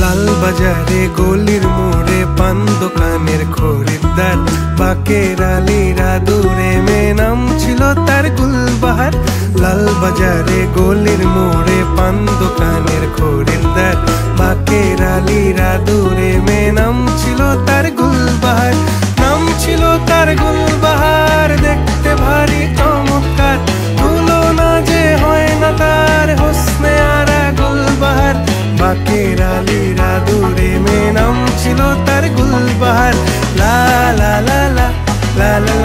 লাল বাজারে গলির মোড়ে পান দোকানের খরিদ্দার, বাকের আলীরা দূরে মেয়ে নাম ছিল তার গুলবাহার। লাল বাজারে গলির মোড়ে পান দোকানের খরিদ্দার, বাকের আলীরা দূরে মেয়ে নাম ছিল তার গুলবাহার। নাম ছিল তার গুলবাহার, দেখতে ভারী চমৎকার, তুলনা যে হয় না তার হোসনে আরা গুলবাহার। বাকের আলীরা দূরে মেয়ে নাম ছিল তার গুলবাহার। লা লা লা লা লা লা